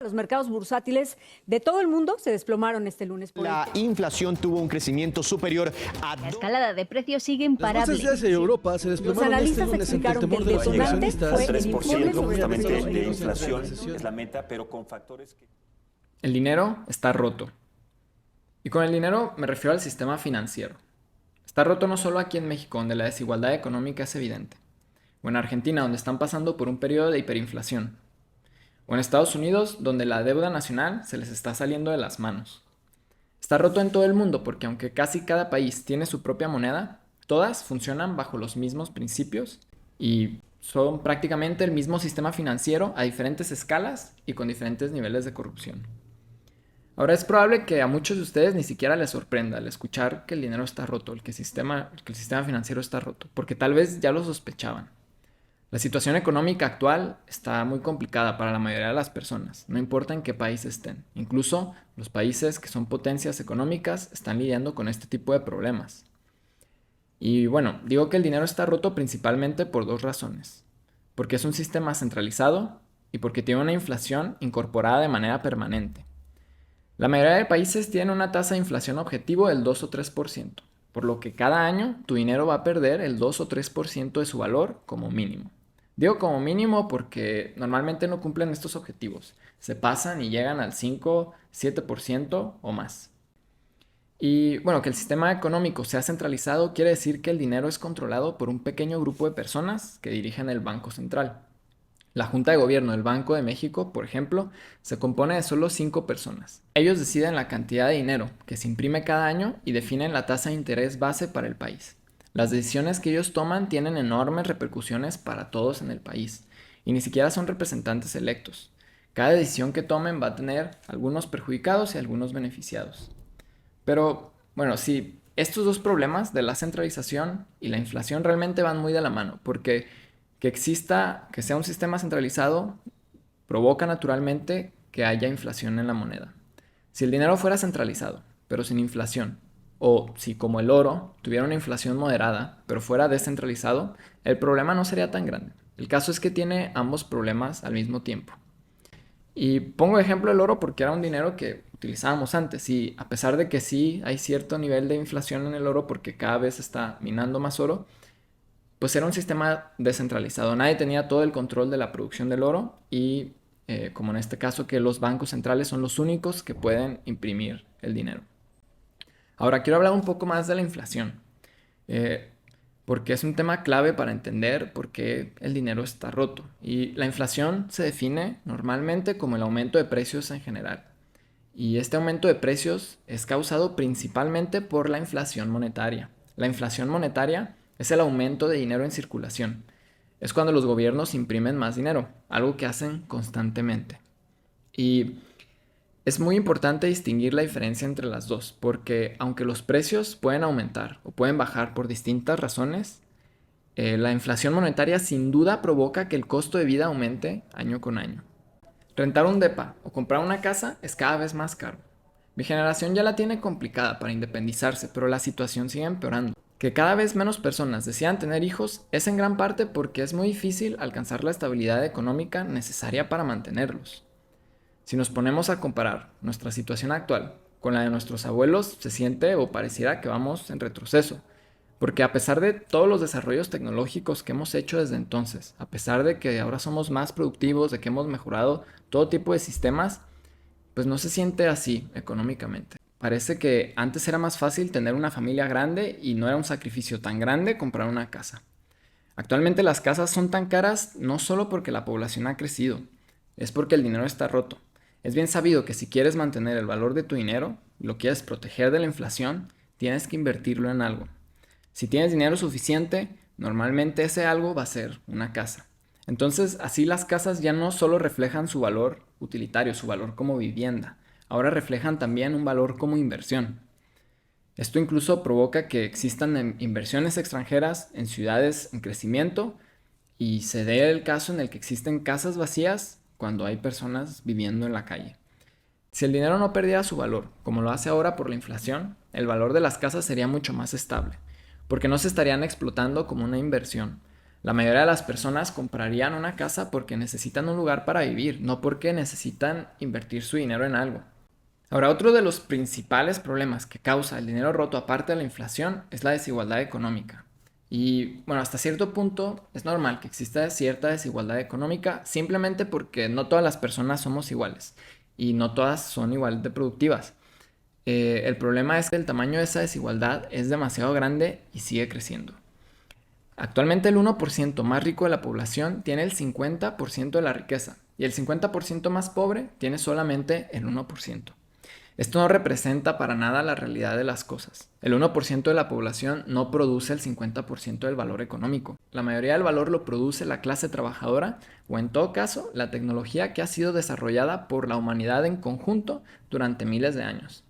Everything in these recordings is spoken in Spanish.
Los mercados bursátiles de todo el mundo se desplomaron este lunes. La inflación tuvo un crecimiento superior a... La escalada de precios sigue imparable. Las bolsas de Europa se Los desplomaron este analistas lunes ante el explicaron que temor el de los detonante inversionistas. fue el informe 3% sobre justamente precios de en inflación es la meta, pero con factores que... El dinero está roto. Y con el dinero me refiero al sistema financiero. Está roto no solo aquí en México, donde la desigualdad económica es evidente, o en Argentina, donde están pasando por un periodo de hiperinflación, o en Estados Unidos, donde la deuda nacional se les está saliendo de las manos. Está roto en todo el mundo porque aunque casi cada país tiene su propia moneda, todas funcionan bajo los mismos principios y son prácticamente el mismo sistema financiero a diferentes escalas y con diferentes niveles de corrupción. Ahora es probable que a muchos de ustedes ni siquiera les sorprenda al escuchar que el dinero está roto, que el sistema financiero está roto, porque tal vez ya lo sospechaban. La situación económica actual está muy complicada para la mayoría de las personas, no importa en qué país estén. Incluso los países que son potencias económicas están lidiando con este tipo de problemas. Y bueno, digo que el dinero está roto principalmente por dos razones. Porque es un sistema centralizado y porque tiene una inflación incorporada de manera permanente. La mayoría de países tienen una tasa de inflación objetivo del 2 o 3%, por lo que cada año tu dinero va a perder el 2 o 3% de su valor como mínimo. Digo como mínimo porque normalmente no cumplen estos objetivos, se pasan y llegan al 5, 7% o más. Y bueno, que el sistema económico sea centralizado quiere decir que el dinero es controlado por un pequeño grupo de personas que dirigen el Banco Central. La Junta de Gobierno del Banco de México, por ejemplo, se compone de solo 5 personas. Ellos deciden la cantidad de dinero que se imprime cada año y definen la tasa de interés base para el país. Las decisiones que ellos toman tienen enormes repercusiones para todos en el país y ni siquiera son representantes electos. Cada decisión que tomen va a tener algunos perjudicados y algunos beneficiados. Pero bueno, sí, estos dos problemas de la centralización y la inflación realmente van muy de la mano, porque que sea un sistema centralizado, provoca naturalmente que haya inflación en la moneda. Si el dinero fuera centralizado, pero sin inflación, o si como el oro tuviera una inflación moderada, pero fuera descentralizado, el problema no sería tan grande. El caso es que tiene ambos problemas al mismo tiempo. Y pongo de ejemplo el oro porque era un dinero que utilizábamos antes y a pesar de que sí hay cierto nivel de inflación en el oro porque cada vez se está minando más oro, pues era un sistema descentralizado. Nadie tenía todo el control de la producción del oro y como en este caso que los bancos centrales son los únicos que pueden imprimir el dinero. Ahora quiero hablar un poco más de la inflación, porque es un tema clave para entender por qué el dinero está roto. Y la inflación se define normalmente como el aumento de precios en general. Y este aumento de precios es causado principalmente por la inflación monetaria. La inflación monetaria es el aumento de dinero en circulación. Es cuando los gobiernos imprimen más dinero, algo que hacen constantemente. Y es muy importante distinguir la diferencia entre las dos, porque aunque los precios pueden aumentar o pueden bajar por distintas razones, la inflación monetaria sin duda provoca que el costo de vida aumente año con año. Rentar un depa o comprar una casa es cada vez más caro. Mi generación ya la tiene complicada para independizarse, pero la situación sigue empeorando. Que cada vez menos personas desean tener hijos es en gran parte porque es muy difícil alcanzar la estabilidad económica necesaria para mantenerlos. Si nos ponemos a comparar nuestra situación actual con la de nuestros abuelos, se siente o pareciera que vamos en retroceso, porque a pesar de todos los desarrollos tecnológicos que hemos hecho desde entonces, a pesar de que ahora somos más productivos, de que hemos mejorado todo tipo de sistemas, pues no se siente así económicamente. Parece que antes era más fácil tener una familia grande y no era un sacrificio tan grande comprar una casa. Actualmente las casas son tan caras no solo porque la población ha crecido, es porque el dinero está roto. Es bien sabido que si quieres mantener el valor de tu dinero y lo quieres proteger de la inflación, tienes que invertirlo en algo. Si tienes dinero suficiente, normalmente ese algo va a ser una casa. Entonces, así las casas ya no solo reflejan su valor utilitario, su valor como vivienda, ahora reflejan también un valor como inversión. Esto incluso provoca que existan inversiones extranjeras en ciudades en crecimiento y se dé el caso en el que existen casas vacías cuando hay personas viviendo en la calle. Si el dinero no perdiera su valor, como lo hace ahora por la inflación, el valor de las casas sería mucho más estable, porque no se estarían explotando como una inversión. La mayoría de las personas comprarían una casa porque necesitan un lugar para vivir, no porque necesitan invertir su dinero en algo. Ahora, otro de los principales problemas que causa el dinero roto, aparte de la inflación, es la desigualdad económica. Y bueno, hasta cierto punto es normal que exista cierta desigualdad económica simplemente porque no todas las personas somos iguales y no todas son igual de productivas. El problema es que el tamaño de esa desigualdad es demasiado grande y sigue creciendo. Actualmente el 1% más rico de la población tiene el 50% de la riqueza y el 50% más pobre tiene solamente el 1%. Esto no representa para nada la realidad de las cosas. El 1% de la población no produce el 50% del valor económico. La mayoría del valor lo produce la clase trabajadora o, en todo caso, la tecnología que ha sido desarrollada por la humanidad en conjunto durante miles de años.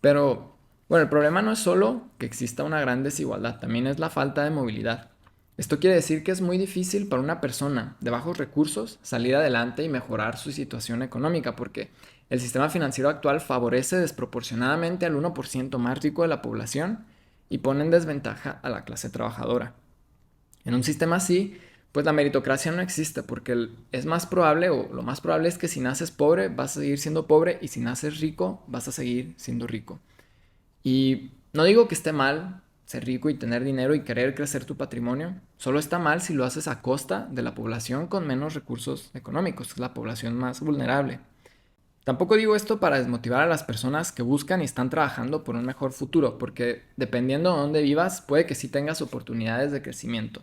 Pero, bueno, el problema no es solo que exista una gran desigualdad, también es la falta de movilidad. Esto quiere decir que es muy difícil para una persona de bajos recursos salir adelante y mejorar su situación económica porque el sistema financiero actual favorece desproporcionadamente al 1% más rico de la población y pone en desventaja a la clase trabajadora. En un sistema así, pues la meritocracia no existe porque es más probable o lo más probable es que si naces pobre vas a seguir siendo pobre y si naces rico vas a seguir siendo rico. Y no digo que esté mal ser rico y tener dinero y querer crecer tu patrimonio, solo está mal si lo haces a costa de la población con menos recursos económicos, que es la población más vulnerable. Tampoco digo esto para desmotivar a las personas que buscan y están trabajando por un mejor futuro, porque dependiendo de dónde vivas, puede que sí tengas oportunidades de crecimiento.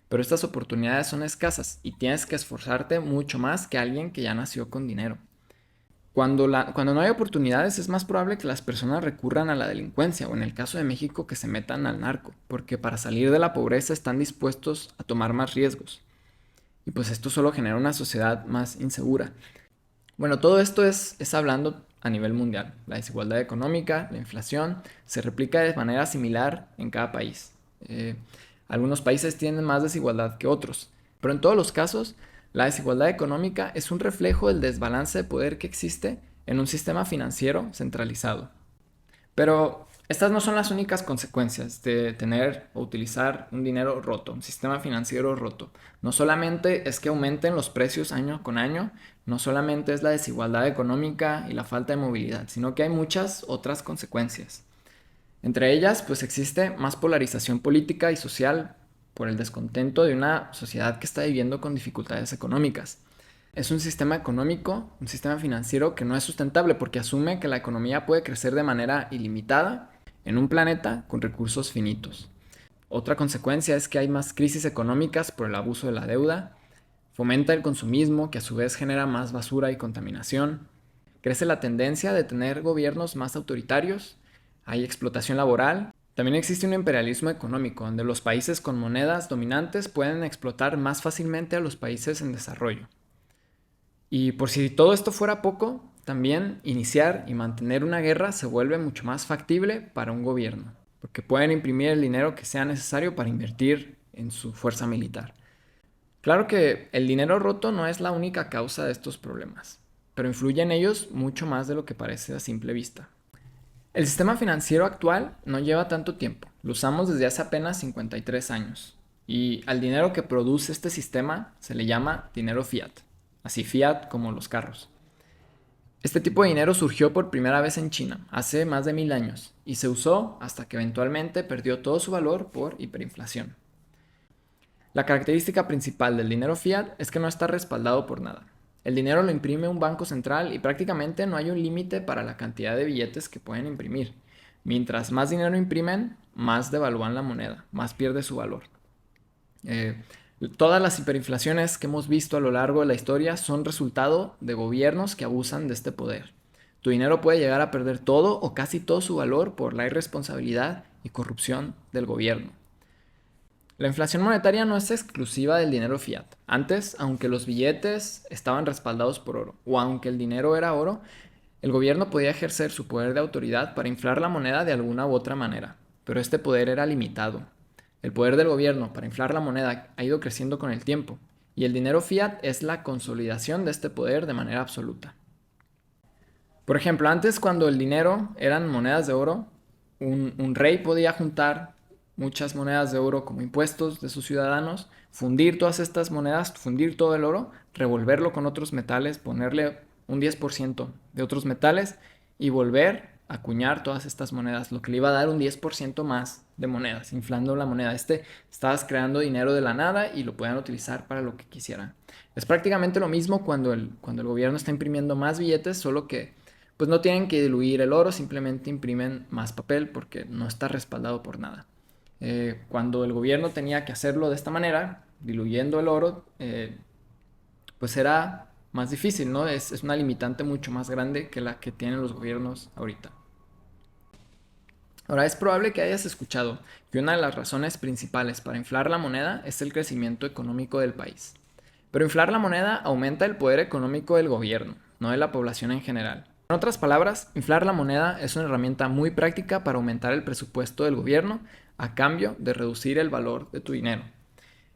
Pero estas oportunidades son escasas y tienes que esforzarte mucho más que alguien que ya nació con dinero. Cuando no hay oportunidades es más probable que las personas recurran a la delincuencia o en el caso de México que se metan al narco, porque para salir de la pobreza están dispuestos a tomar más riesgos. Y pues esto solo genera una sociedad más insegura. Bueno, todo esto es hablando a nivel mundial. La desigualdad económica, la inflación, se replica de manera similar en cada país. Algunos países tienen más desigualdad que otros, pero en todos los casos, la desigualdad económica es un reflejo del desbalance de poder que existe en un sistema financiero centralizado. Pero estas no son las únicas consecuencias de tener o utilizar un dinero roto, un sistema financiero roto. No solamente es que aumenten los precios año con año, no solamente es la desigualdad económica y la falta de movilidad, sino que hay muchas otras consecuencias. Entre ellas, pues existe más polarización política y social por el descontento de una sociedad que está viviendo con dificultades económicas. Es un sistema económico, un sistema financiero que no es sustentable porque asume que la economía puede crecer de manera ilimitada en un planeta con recursos finitos. Otra consecuencia es que hay más crisis económicas por el abuso de la deuda, fomenta el consumismo que a su vez genera más basura y contaminación, crece la tendencia de tener gobiernos más autoritarios, hay explotación laboral. También existe un imperialismo económico, donde los países con monedas dominantes pueden explotar más fácilmente a los países en desarrollo. Y por si todo esto fuera poco, también iniciar y mantener una guerra se vuelve mucho más factible para un gobierno, porque pueden imprimir el dinero que sea necesario para invertir en su fuerza militar. Claro que el dinero roto no es la única causa de estos problemas, pero influye en ellos mucho más de lo que parece a simple vista. El sistema financiero actual no lleva tanto tiempo, lo usamos desde hace apenas 53 años y al dinero que produce este sistema se le llama dinero fiat, así fiat como los carros. Este tipo de dinero surgió por primera vez en China hace más de 1000 años y se usó hasta que eventualmente perdió todo su valor por hiperinflación. La característica principal del dinero fiat es que no está respaldado por nada. El dinero lo imprime un banco central y prácticamente no hay un límite para la cantidad de billetes que pueden imprimir. Mientras más dinero imprimen, más devalúan la moneda, más pierde su valor. Todas las hiperinflaciones que hemos visto a lo largo de la historia son resultado de gobiernos que abusan de este poder. Tu dinero puede llegar a perder todo o casi todo su valor por la irresponsabilidad y corrupción del gobierno. La inflación monetaria no es exclusiva del dinero fiat. Antes, aunque los billetes estaban respaldados por oro, o aunque el dinero era oro, el gobierno podía ejercer su poder de autoridad para inflar la moneda de alguna u otra manera, pero este poder era limitado. El poder del gobierno para inflar la moneda ha ido creciendo con el tiempo, y el dinero fiat es la consolidación de este poder de manera absoluta. Por ejemplo, antes cuando el dinero eran monedas de oro, un rey podía juntar muchas monedas de oro como impuestos de sus ciudadanos, fundir todas estas monedas, fundir todo el oro, revolverlo con otros metales, ponerle un 10% de otros metales y volver a acuñar todas estas monedas, lo que le iba a dar un 10% más de monedas, inflando la moneda. Estabas creando dinero de la nada y lo podían utilizar para lo que quisieran. Es prácticamente lo mismo cuando el gobierno está imprimiendo más billetes, solo que pues no tienen que diluir el oro, simplemente imprimen más papel porque no está respaldado por nada. Cuando el gobierno tenía que hacerlo de esta manera, diluyendo el oro, pues era más difícil, ¿no? Es una limitante mucho más grande que la que tienen los gobiernos ahorita. Ahora, es probable que hayas escuchado que una de las razones principales para inflar la moneda es el crecimiento económico del país. Pero inflar la moneda aumenta el poder económico del gobierno, no de la población en general. En otras palabras, inflar la moneda es una herramienta muy práctica para aumentar el presupuesto del gobierno a cambio de reducir el valor de tu dinero.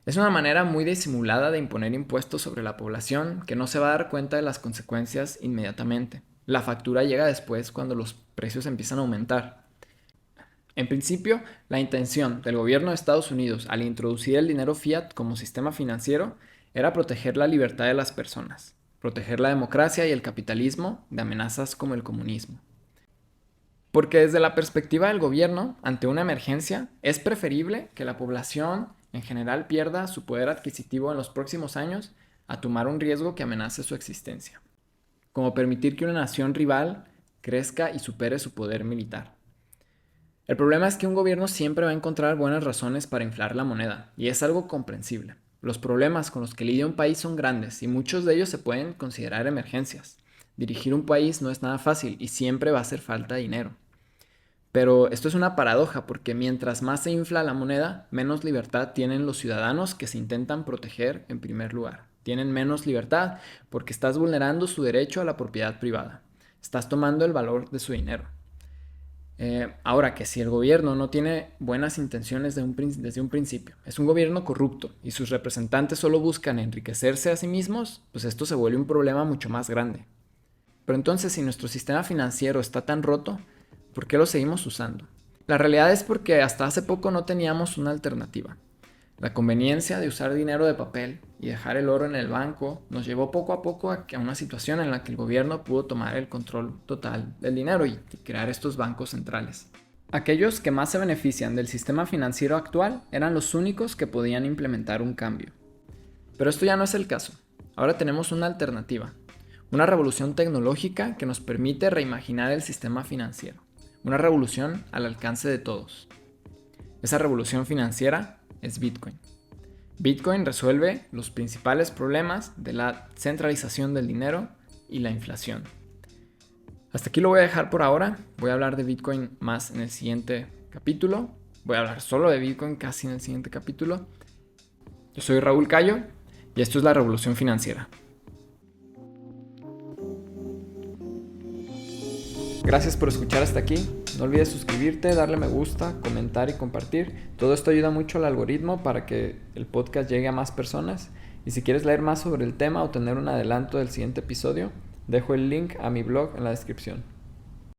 Es una manera muy disimulada de imponer impuestos sobre la población que no se va a dar cuenta de las consecuencias inmediatamente. La factura llega después cuando los precios empiezan a aumentar. En principio, la intención del gobierno de Estados Unidos al introducir el dinero fiat como sistema financiero era proteger la libertad de las personas, proteger la democracia y el capitalismo de amenazas como el comunismo. Porque desde la perspectiva del gobierno, ante una emergencia, es preferible que la población en general pierda su poder adquisitivo en los próximos años a tomar un riesgo que amenace su existencia, como permitir que una nación rival crezca y supere su poder militar. El problema es que un gobierno siempre va a encontrar buenas razones para inflar la moneda, y es algo comprensible. Los problemas con los que lidia un país son grandes y muchos de ellos se pueden considerar emergencias. Dirigir un país no es nada fácil y siempre va a hacer falta dinero. Pero esto es una paradoja porque mientras más se infla la moneda, menos libertad tienen los ciudadanos que se intentan proteger en primer lugar. Tienen menos libertad porque estás vulnerando su derecho a la propiedad privada. Estás tomando el valor de su dinero. Ahora que si el gobierno no tiene buenas intenciones desde un principio, es un gobierno corrupto y sus representantes solo buscan enriquecerse a sí mismos, pues esto se vuelve un problema mucho más grande. Pero entonces, si nuestro sistema financiero está tan roto, ¿por qué lo seguimos usando? La realidad es porque hasta hace poco no teníamos una alternativa. La conveniencia de usar dinero de papel y dejar el oro en el banco nos llevó poco a poco a una situación en la que el gobierno pudo tomar el control total del dinero y crear estos bancos centrales. Aquellos que más se benefician del sistema financiero actual eran los únicos que podían implementar un cambio. Pero esto ya no es el caso. Ahora tenemos una alternativa, una revolución tecnológica que nos permite reimaginar el sistema financiero, una revolución al alcance de todos. Esa revolución financiera es Bitcoin. Bitcoin resuelve los principales problemas de la centralización del dinero y la inflación. Hasta aquí lo voy a dejar por ahora. Voy a hablar de Bitcoin más en el siguiente capítulo. Voy a hablar solo de Bitcoin casi en el siguiente capítulo. Yo soy Raúl Cayo y esto es la Revolución Financiera. Gracias por escuchar hasta aquí. No olvides suscribirte, darle me gusta, comentar y compartir. Todo esto ayuda mucho al algoritmo para que el podcast llegue a más personas. Y si quieres leer más sobre el tema o tener un adelanto del siguiente episodio, dejo el link a mi blog en la descripción.